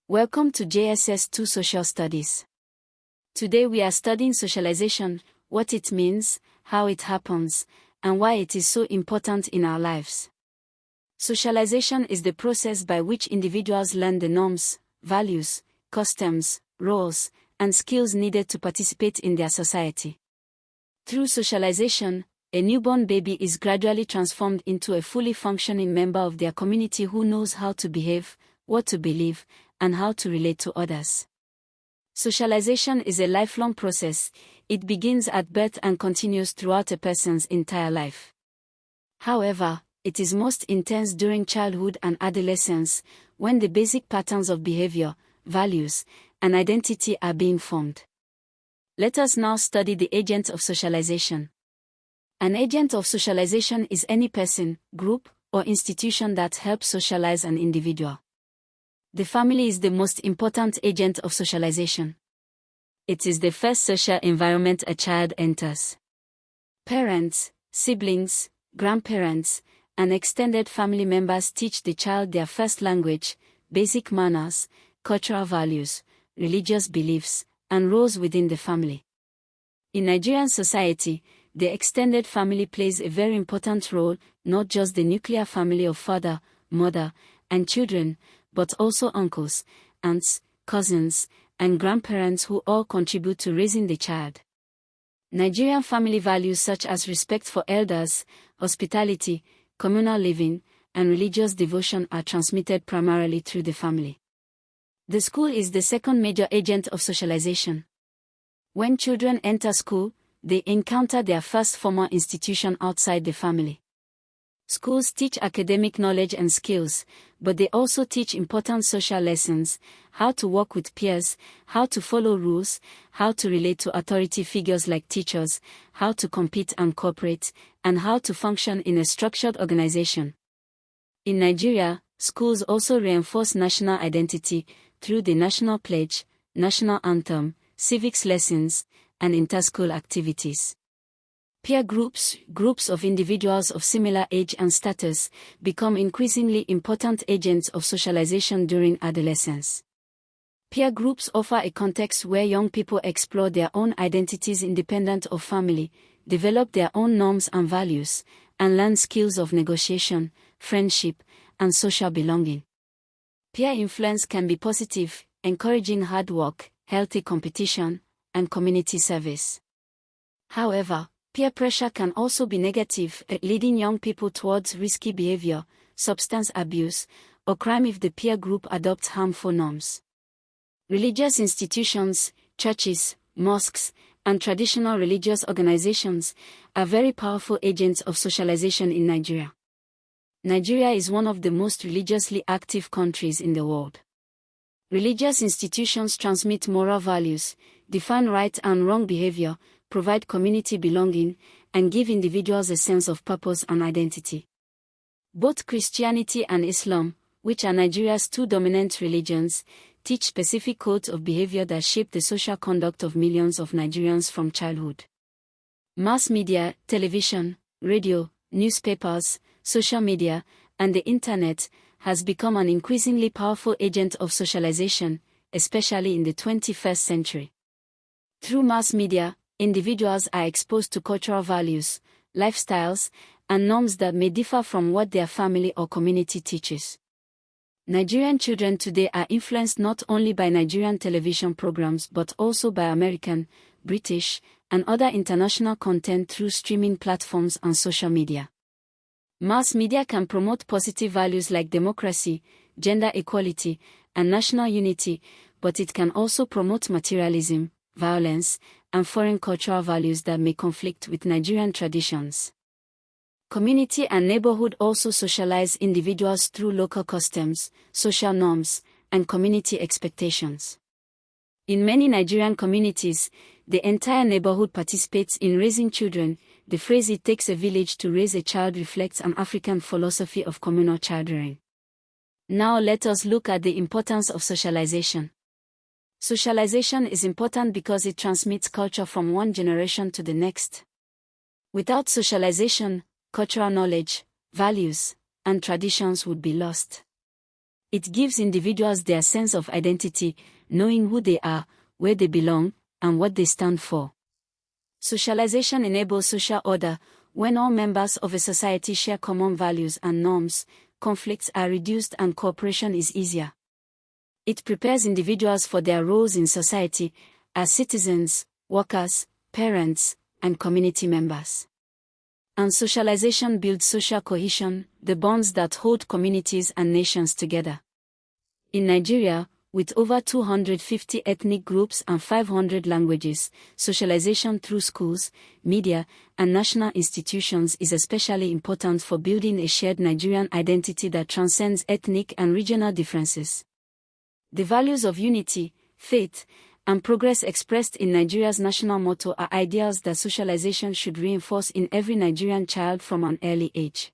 Welcome to JSS 2 Social Studies. Today we are studying socialization, what it means, how it happens, and why it is so important in our lives. Socialization is the process by which individuals learn the norms, values, customs, roles, and skills needed to participate in their society. Through socialization, a newborn baby is gradually transformed into a fully functioning member of their community who knows how to behave, what to believe, and how to relate to others. Socialization is a lifelong process. It begins at birth and continues throughout a person's entire life. However, it is most intense during childhood and adolescence, when the basic patterns of behavior, values, and identity are being formed. Let us now study the agent of socialization. An agent of socialization is any person, group, or institution that helps socialize an individual. The family is the most important agent of socialization. It is the first social environment a child enters. Parents, siblings, grandparents, and extended family members teach the child their first language, basic manners, cultural values, religious beliefs, and roles within the family. In Nigerian society, the extended family plays a very important role, not just the nuclear family of father, mother, and children, but also uncles, aunts, cousins, and grandparents who all contribute to raising the child. Nigerian family values such as respect for elders, hospitality, communal living, and religious devotion are transmitted primarily through the family. The school is the second major agent of socialization. When children enter school, they encounter their first formal institution outside the family. Schools teach academic knowledge and skills, but they also teach important social lessons: how to work with peers, how to follow rules, how to relate to authority figures like teachers, how to compete and cooperate, and how to function in a structured organization. In Nigeria, schools also reinforce national identity through the national pledge, national anthem, civics lessons, and inter-school activities. Peer groups, groups of individuals of similar age and status, become increasingly important agents of socialization during adolescence. Peer groups offer a context where young people explore their own identities independent of family, develop their own norms and values, and learn skills of negotiation, friendship, and social belonging. Peer influence can be positive, encouraging hard work, healthy competition, and community service. However, peer pressure can also be negative, leading young people towards risky behavior, substance abuse, or crime if the peer group adopts harmful norms. Religious institutions, churches, mosques, and traditional religious organizations are very powerful agents of socialization in Nigeria. Nigeria is one of the most religiously active countries in the world. Religious institutions transmit moral values, define right and wrong behavior, provide community belonging, and give individuals a sense of purpose and identity. Both Christianity and Islam, which are Nigeria's two dominant religions, teach specific codes of behavior that shape the social conduct of millions of Nigerians from childhood. Mass media, television, radio, newspapers, social media, and the internet has become an increasingly powerful agent of socialization, especially in the 21st century. Through mass media, individuals are exposed to cultural values, lifestyles, and norms that may differ from what their family or community teaches. Nigerian children today are influenced not only by Nigerian television programs but also by American, British, and other international content through streaming platforms and social media. Mass media can promote positive values like democracy, gender equality, and national unity, but it can also promote materialism, violence, and foreign cultural values that may conflict with Nigerian traditions. Community and neighborhood also socialize individuals through local customs, social norms, and community expectations. In many Nigerian communities, the entire neighborhood participates in raising children. The phrase "it takes a village to raise a child" reflects an African philosophy of communal childrearing. Now let us look at the importance of socialization. Socialization is important because it transmits culture from one generation to the next. Without socialization, cultural knowledge, values, and traditions would be lost. It gives individuals their sense of identity, knowing who they are, where they belong, and what they stand for. Socialization enables social order. When all members of a society share common values and norms, conflicts are reduced and cooperation is easier. It prepares individuals for their roles in society, as citizens, workers, parents, and community members. And socialization builds social cohesion, the bonds that hold communities and nations together. In Nigeria, with over 250 ethnic groups and 500 languages, socialization through schools, media, and national institutions is especially important for building a shared Nigerian identity that transcends ethnic and regional differences. The values of unity, faith, and progress expressed in Nigeria's national motto are ideals that socialization should reinforce in every Nigerian child from an early age.